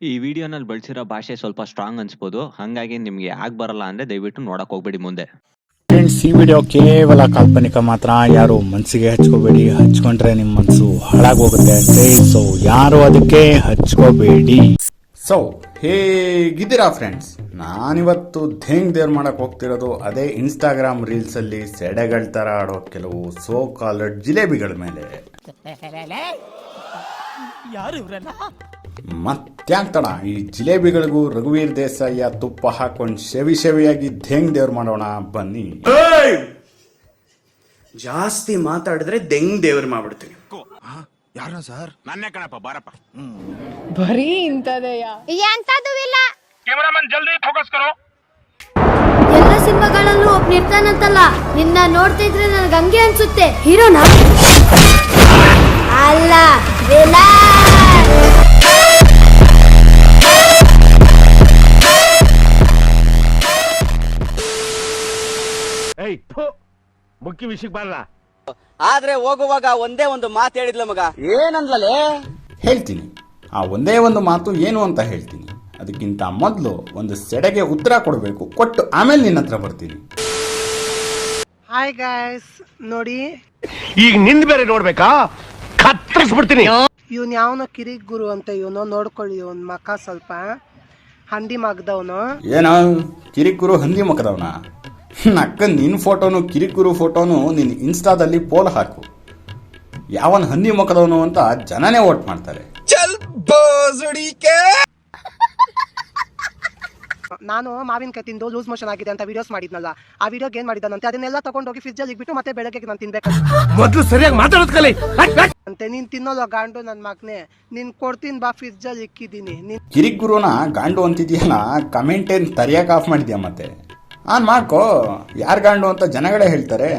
ಈ ವಿಡಿಯೋನಲ್ಲಿ ಬಳಸಿರೋ ಭಾಷೆ ಸ್ವಲ್ಪ ಸ್ಟ್ರಾಂಗ್ ಅನ್ಸ್ಬೋದು, ಹಾಗಾಗಿ ನಿಮ್ಗೆ ಯಾಕೆ ಬರಲ್ಲ ಅಂದ್ರೆ ದಯವಿಟ್ಟು ನೋಡಕ್ ಹೋಗ್ಬೇಡಿ ಮುಂದೆ. ಫ್ರೆಂಡ್ಸ್, ಈ ವಿಡಿಯೋ ಕೇವಲ ಕಾಲ್ಪನಿಕ ಮಾತ್ರ. ಯಾರು ಮನಸ್ಸಿಗೆ ಹಚ್ಕೋಬೇಡಿ. ಹಚ್ಕೊಂಡ್ರೆ ನಿಮ್ಮ ಮನಸ್ಸು ಹಾಳಾಗೋಗುತ್ತೆ ಅಂತೆ. ಸೊ ಯಾರು ಅದಕ್ಕೆ ಹಚ್ಕೋಬೇಡಿ. ಸೊ ಹೇಗಿದ್ದೀರಾ ಫ್ರೆಂಡ್ಸ್? ನಾನಿವತ್ತು ಧೇಂಗ್ ದೇವ್ರು ಮಾಡಕ್ ಹೋಗ್ತಿರೋದು ಅದೇ ಇನ್ಸ್ಟಾಗ್ರಾಮ್ ರೀಲ್ಸ್ ಅಲ್ಲಿ ಸೆಡೆಗಳ ತರ ಆಡೋ ಕೆಲವು ಸೋ ಕಾಲ್ಡ್ ಜಿಲೇಬಿಗಳ ಮೇಲೆ. ಮತ್ತ್ಯಾಕ್ ತಡ, ಈ ಜಿಲೇಬಿಗಳಿಗೂ ರಘುವೀರ್ ದೇಸಾಯಿಯ ತುಪ್ಪ ಹಾಕೊಂಡು ಶೆವಿಯಾಗಿ ಧೇಂಗ್ ದೇವ್ರು ಮಾಡೋಣ ಬನ್ನಿ. ಜಾಸ್ತಿ ಮಾತಾಡಿದ್ರೆ ದೆಂಗ್ ದೇವ್ರು ಮಾಡ್ಬಿಡ್ತೀನಿ. ಯಾರನ್ನ ಸರ್? ನನ್ನೇ ಕಣಪ್ಪ, ಬಾರಪ್ಪ. ಬರೀ ಇಂಥದೆಯಾ? ಎಂತದೂ ಇಲ್ಲ. ಕ್ಯಾಮರಾಮನ್ ಜಲ್ದಿ ಫೋಕಸ್ ಕರೋ. ಎಲ್ಲ ಸಿನಿಮಾಗಳಲ್ಲೂ ಒಬ್ಬ ಇರ್ತಾನಂತಲ್ಲ, ನಿನ್ನ ನೋಡ್ತಿದ್ರೆ ನನಗೆ ಹಂಗೆ ಅನ್ಸುತ್ತೆ. ಹೀರೋನಾ ಅಲ್ಲ, ಮುಖ್ಯ ವಿಷಯಕ್ಕೆ ಬರಲ್ಲ. ಆದ್ರೆ ಹೋಗುವಾಗ ಒಂದೇ ಒಂದು ಮಾತು ಹೇಳಿದ್ಲ ಮಗ. ಏನಂದ್ಲೇ? ಹೇಳ್ತೀನಿ. ಆ ಒಂದೇ ಒಂದು ಮಾತು ಏನು ಅಂತ ಹೇಳ್ತೀನಿ. ಅದಕ್ಕಿಂತ ಮೊದಲು ಒಂದು ಸೆಡೆಗೆ ಉತ್ತರ ಕೊಡಬೇಕು. ಕೊಟ್ಟು ಆಮೇಲೆ ನಿನ್ನ ಹತ್ರ ಬರ್ತೀನಿ. ಹಾಯ್ ಗಾಯ್ಸ್, ನೋಡಿ ಈಗ ನಿಂದ ಬೇರೆ ನೋಡ್ಬೇಕಾ? ಕತ್ತರಿಸ್ಬಿಡ್ತೀನಿ. ಇವನ್ ಯಾವನೋ ಕಿರಿಕ್ ಗುರು ಅಂತ ಇವನು, ನೋಡ್ಕೊಳ್ಳಿ ಇವನ್ ಮಕ ಸ್ವಲ್ಪ ಹಂದಿ ಮಗದವನು. ಏನೋ ಕಿರಿಕುರು ಹಂದಿ ಮಕ್ಕದವನ? ಅಕ್ಕ ನಿನ್ನ ಫೋಟೋನು ಕಿರಿಕುರು ಫೋಟೋನು ನಿನ್ನ ಇನ್ಸ್ಟಾದಲ್ಲಿ ಪೋಲ್ ಹಾಕು. ಯಾವನ್ ಹಂದಿ ಮಕ್ಕದವನು ಅಂತ ಜನನೇ ವೋಟ್ ಮಾಡ್ತಾರೆ. ನಾನು ಮಾವಿನಕಾಯಿ ತಿಂದು ಲೂಸ್ ಮೋಷನ್ ಆಗಿದೆ ಅಂತ ವಿಡಿಯೋಸ್ ಮಾಡಿದ್ನಲ್ಲ, ಆ ವಿಡಿಯೋಗೆ ಏನ್ ಮಾಡಿದ್ದಾನಂತೆ, ಅದನ್ನೆಲ್ಲ ತಗೊಂಡೋಗಿ ಫ್ರಿಜ್ ಅಲ್ಲಿ ಇಟ್ಬಿಟ್ಟು ಮತ್ತೆ ಬೆಳಗ್ಗೆ ನಾನು ತಿನ್ಬೇಕಂತ. ಮೊದಲು ಸರಿಯಾಗಿ ಮಾತಾಡೋದ್ ಕಲಿ ಅಂತೆ. ನೀನ್ ತಿನ್ನೋಲ್ಲ ಗಾಂಡು ನನ್ ಮಗನೆ, ನೀನ್ ಕೊಡ್ತೀನಿ ಬಾ, ಫ್ರಿಜ್ ಅಲ್ಲಿ ಇಕ್ಕಿದೀನಿ. ನೀನ್ ಕಿರಿಕುರುನ ಗಾಂಡು ಅಂತಿದ್ಯಲ್ಲ, ಕಮೆಂಟ್ ಏನ್ ತರಿಯಾಕ ಆಫ್ ಮಾಡಿದ್ಯಾ? ಮತ್ತೆ ಆನ್ ಮಾಡ್ಕೋ. ಯಾರ್ ಗಾಂಡು ಅಂತ ಜನಗಳೇ ಹೇಳ್ತಾರೆ.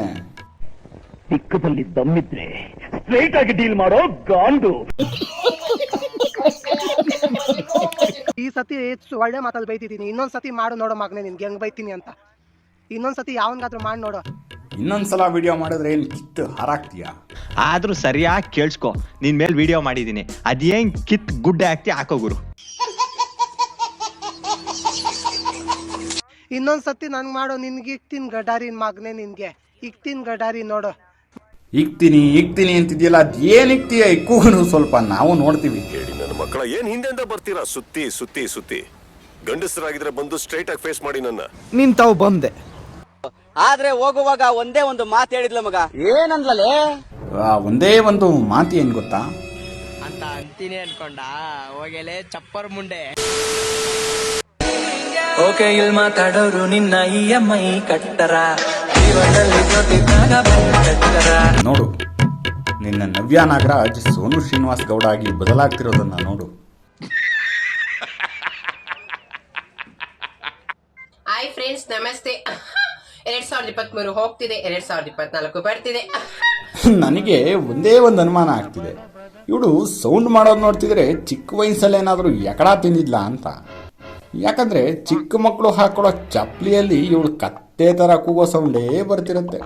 ಚಿಕ್ಕದಲ್ಲಿ ದಮ್ಮಿದ್ರೆ ಸ್ಟ್ರೈಟ್ ಆಗಿ ಡೀಲ್ ಮಾಡೋ ಗಾಂಡು. ಈ ಸತಿ ಒಳ್ಳೆ ಮಾತಲ್ಲಿ ಬೈತಿದ್ದೀನಿ. ಇನ್ನೊಂದ್ಸತಿ ಮಾಡು ನೋಡೋ ಮಗನೆ, ನಿನ್ಗೆ ಹೆಂಗ್ ಬೈತೀನಿ ಅಂತ. ಇನ್ನೊಂದ್ಸತಿ ಯಾವನ್ಗಾದ್ರೂ ಮಾಡಿ ನೋಡೋ. ಇನ್ನೊಂದ್ಸಲ ವಿಡಿಯೋ ಮಾಡಿದ್ರೆ ಏನ್ ಕಿತ್ತು ಹಾರಾಕ್ತೀಯಾ? ಆದ್ರೂ ಸರಿಯಾಗಿ ಕೇಳಿಸ್ಕೊ, ನಿನ್ ಮೇಲೆ ವಿಡಿಯೋ ಮಾಡಿದೀನಿ, ಅದೇನ್ ಕಿತ್ ಗುಡ್ಡೆ ಹಾಕ್ತಿ ಹಾಕೋ ಗುರು. ಇನ್ನೊಂದ್ಸತಿ ನನ್ಗೆ ಮಾಡೋ, ನಿನ್ಗೆ ಇಕ್ತೀನಿ ಗಡಾರಿ ಮಗನೆ, ನಿನ್ಗೆ ಇಕ್ತೀನಿ ಗಡಾರಿ ನೋಡು. ಇಕ್ತೀನಿ ಅಂತಿದ್ಯಲ್ಲ, ಅದೇನ್ ಇಕ್ತೀಯ? ಇಕ್ಕೂನು ಸ್ವಲ್ಪ ನಾವು ನೋಡ್ತೀವಿ. ಹೇಳಿ ನನ್ನ ಮಕ್ಕಳ, ಏನ್ ಹಿಂದೆಂದ ಬರ್ತೀರಾ? ಸುತ್ತಿ ಸುತ್ತಿ ಸುತ್ತಿ ಗಂಡಸರಾಗಿದ್ರೆ ಬಂದು ಸ್ಟ್ರೈಟ್ ಆಗಿ ಫೇಸ್ ಮಾಡಿ ನನ್ನ. ನಿಂತಾವ್ ಬಂದೆ. ಆದ್ರೆ ಹೋಗುವಾಗ ಒಂದೇ ಒಂದು ಮಾತು ಹೇಳಿದ್ಲ ಮಗ. ಏನಂದ್ಲೇ? ಒಂದೇ ಒಂದು ಮಾತು ಏನ್ ಗೊತ್ತಾ? ಅಂತ ಅಂತೀನಿ ಅನ್ಕೊಂಡ ಹೋಗಲೇ ಚಪ್ಪರ್ ಮುಂಡೆ. ಓಕೆ, ಇಲ್ಲಿ ಮಾತಾಡೋರು ನಿನ್ನ EMI ಕಟ್ಟರ. ನೋಡು, ನಿನ್ನ ನವ್ಯ ನಾಗರಾಜ್ ಸೋನು ಶ್ರೀನಿವಾಸ್ ಗೌಡ ಆಗಿ ಬದಲಾಗ್ತಿರೋದನ್ನ ನೋಡು. ಹಾಯ್ ಫ್ರೆಂಡ್ಸ್, ನಮಸ್ತೆ. 2023 ಹೋಗ್ತಿದೆ, 2024 ಬರ್ತಿದೆ. ನನಗೆ ಒಂದೇ ಒಂದು ಅನುಮಾನ ಆಗ್ತಿದೆ. ಇವಳು ಸೌಂಡ್ ಮಾಡೋದು ನೋಡ್ತಿದ್ರೆ ಚಿಕ್ಕ ವಯಸ್ಸಲ್ಲೇನಾದ್ರೂ ಎಕಡ ತಿಂದಿದ್ಲ ಅಂತ. ಯಾಕಂದ್ರೆ ಚಿಕ್ಕ ಮಕ್ಕಳು ಹಾಕೊಳ್ಳೋ ಚಪ್ಲಿಯಲ್ಲಿ ಇವಳು ಕತ್ತೆ ತರ ಕೂಗೋ ಸೌಂಡೇ ಬರ್ತಿರುತ್ತೆ.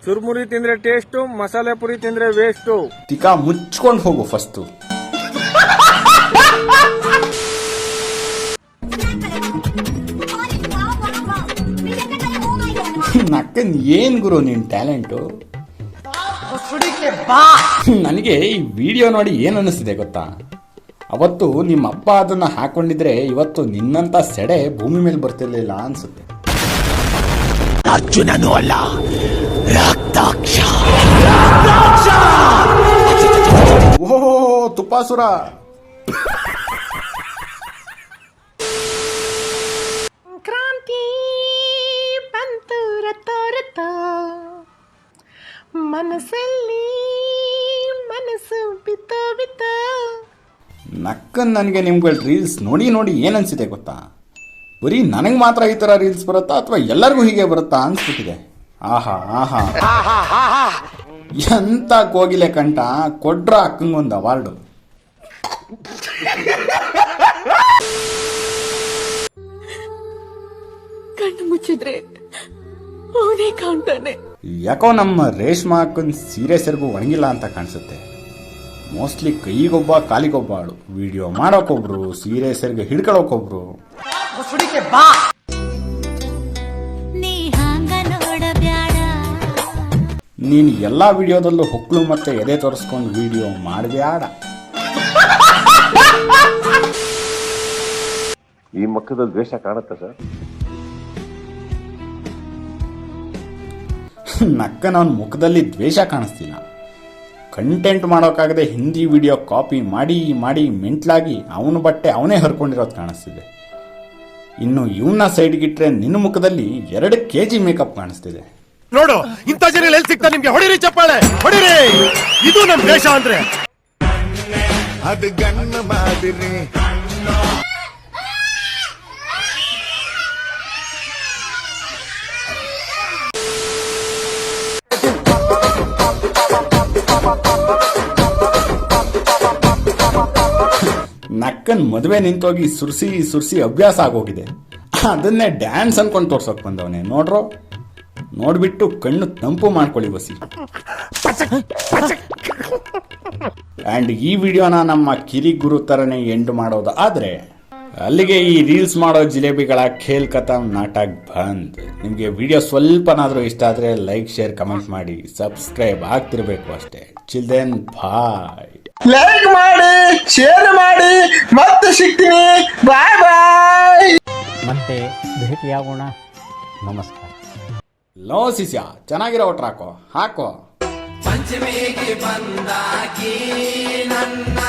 ಚುರ್ಮುರಿ ತಿಂದ್ರೆ ಟೇಸ್ಟು, ಮಸಾಲೆ ಪುರಿ ತಿಂದ್ರೆ ವೇಸ್ಟು. ತಿಕಾ ಮುಚ್ಕೊಂಡು ಹೋಗು ಫಸ್ಟು. ನಕ್ಕನ್ ಏನ್ ಗುರು ನಿನ್ ಟ್ಯಾಲೆಂಟು? ನನಗೆ ಈ ವಿಡಿಯೋ ನೋಡಿ ಏನ್ ಅನಿಸ್ತಿದೆ ಗೊತ್ತಾ? ಅವತ್ತು ನಿಮ್ಮ ಅಪ್ಪ ಅದನ್ನ ಹಾಕೊಂಡಿದ್ರೆ ಇವತ್ತು ನಿನ್ನಂತ ಸೆಡೆ ಭೂಮಿ ಮೇಲೆ ಬರ್ತಿರ್ಲಿಲ್ಲ ಅನ್ಸುತ್ತೆ. ಅರ್ಜುನನೂ ಅಲ್ಲ, ರಕ್ತಾಕ್ಷ. ಓಹೋ ತುಪ್ಪಾಸುರ. ಕ್ರಾಂತಿ ಬಂತು ರತೋರತ, ಮನಸ್ಸಲ್ಲಿ ಮನಸ್ಸು ಬಿತ್ತು ಬಿತ್ತು. ನಕ್ಕನ್ ನನಗೆ ನಿಮ್ಗಳ ರೀಲ್ಸ್ ನೋಡಿ ನೋಡಿ ಏನ್ ಅನ್ಸಿದೆ ಗೊತ್ತಾ? ಬರೀ ನನಗೆ ಮಾತ್ರ ಈ ತರ ರೀಲ್ಸ್ ಬರುತ್ತಾ ಅಥವಾ ಎಲ್ಲರಿಗೂ ಹೀಗೆ ಬರುತ್ತಾ ಅನ್ಸ್ಬಿಟ್ಟಿದೆ. ಆಹಾ ಆಹಾ, ಎಂತ ಕೋಗಿಲೆ ಕಂಠ. ಕೊಡ್ರ ಅಕ್ಕಂಗೊಂದು ಅವಾರ್ಡು. ಕಣ್ಣು ಮುಚ್ಚಿದ್ರೆ ಅವನೇ ಕಾಣ್ತಾನೆ. ಯಾಕೋ ನಮ್ಮ ರೇಷ್ಮಾ ಅಕ್ಕನ್ ಸೀರೆ ಸೆರಗು ಒಣಗಿಲ್ಲ ಅಂತ ಕಾಣಿಸುತ್ತೆ. ಮೋಸ್ಟ್ಲಿ ಕೈಗೊಬ್ಬ ಕಾಲಿಗೊಬ್ಬ ಆಳು. ವಿಡಿಯೋ ಮಾಡೋಕೊಬ್ರು, ಸೀರೆ ಸೆರಗು ಹಿಡ್ಕೊಳ್ಳೋಕೊಬ್ರು. ನೀನು ಎಲ್ಲಾ ವಿಡಿಯೋದಲ್ಲೂ ಹೊಕ್ಕಳು ಮತ್ತೆ ಎದೆ ತೋರಿಸ್ಕೊಂಡು ವಿಡಿಯೋ ಮಾಡಬೇಡ. ಈ ಮಕ್ಕದಲ್ಲಿ ದ್ವೇಷ ಕಾಣುತ್ತೆ ಸರ್. ನಕ್ಕನವನ ಮುಖದಲ್ಲಿ ದ್ವೇಷ ಕಾಣಿಸ್ತಿಲ್ಲ. ಕಂಟೆಂಟ್ ಮಾಡೋಕ್ಕಾಗದೆ ಹಿಂದಿ ವಿಡಿಯೋ ಕಾಪಿ ಮಾಡಿ ಮಾಡಿ ಮೆಂಟ್ಲಾಗಿ ಅವನ ಬಟ್ಟೆ ಅವನೇ ಹರ್ಕೊಂಡಿರೋದು ಕಾಣಿಸ್ತಿದೆ. ಇನ್ನು ಇವನ್ನ ಸೈಡ್ಗಿಟ್ರೆ ನಿನ್ನ ಮುಖದಲ್ಲಿ 2 kg ಮೇಕಪ್ ಕಾಣಿಸ್ತಿದೆ. ನೋಡು, ಇಂಥ ಜನ ಎಲ್ಲಿ ಸಿಗ್ತಾ ನಿಮ್ಗೆ? ಹೊಡಿರಿ ಚಪ್ಪಾಳೆ, ಹೊಡಿರಿ. ಇದು ನಮ್ ದೇಶ ಅಂದ್ರೆ. ಅದು ಗಣ್ಣ ಮಾದಿರಿ. ನಕ್ಕನ್ ಮದುವೆ ನಿಂತೋಗಿ ಸುರ್ಸಿ ಸುರ್ಸಿ ಅಭ್ಯಾಸ ಆಗೋಗಿದೆ. ಅದನ್ನೇ ಡ್ಯಾನ್ಸ್ ಅನ್ಕೊಂಡು ತೋರ್ಸೋಕ್ ಬಂದವನೇ. ನೋಡ್ರೋ, ನೋಡ್ಬಿಟ್ಟು ಕಣ್ಣು ತಂಪು ಮಾಡ್ಕೊಳ್ಳಿ ಬಸಿ. ಅಂಡ್ ಈ ವಿಡಿಯೋನ ನಮ್ಮ ಕಿರಿ ಗುರು ತರನೇ ಎಂಡ್ ಮಾಡೋದು ಆದ್ರೆ ಅಲ್ಲಿಗೆ ಈ ರೀಲ್ಸ್ ಮಾಡೋ ಜಿಲೇಬಿಗಳ ಖೇಲ್ ಖತಮ್ ನಾಟಕ್ ಬಂದ್. ನಿಮ್ಗೆ ವಿಡಿಯೋ ಸ್ವಲ್ಪನಾದ್ರೂ ಇಷ್ಟ ಆದ್ರೆ ಲೈಕ್, ಶೇರ್, ಕಮೆಂಟ್ ಮಾಡಿ, ಸಬ್ಸ್ಕ್ರೈಬ್ ಆಗ್ತಿರ್ಬೇಕು ಅಷ್ಟೇ. ಚಿಲ್ಡ್ರನ್ ಬಾಯ್. ಲೈಕ್ ಮಾಡಿ, ಶೇರ್ ಮಾಡಿ, ಮತ್ತೆ ಸಿಗ್ತೀನಿ. ಬಾಯ್ ಬಾಯ್. ಮತ್ತೆ ಭೇಟಿಯಾಗೋಣ. ನಮಸ್ಕಾರ. ಲೋ ಶಿಷ್ಯ, ಚೆನ್ನಾಗಿರೋ ಒಟ್ರಾಕೋ ಹಾಕೋ. ಪಂಚಮಿಗೆ ಬಂದಾಕಿ ನನ್ನ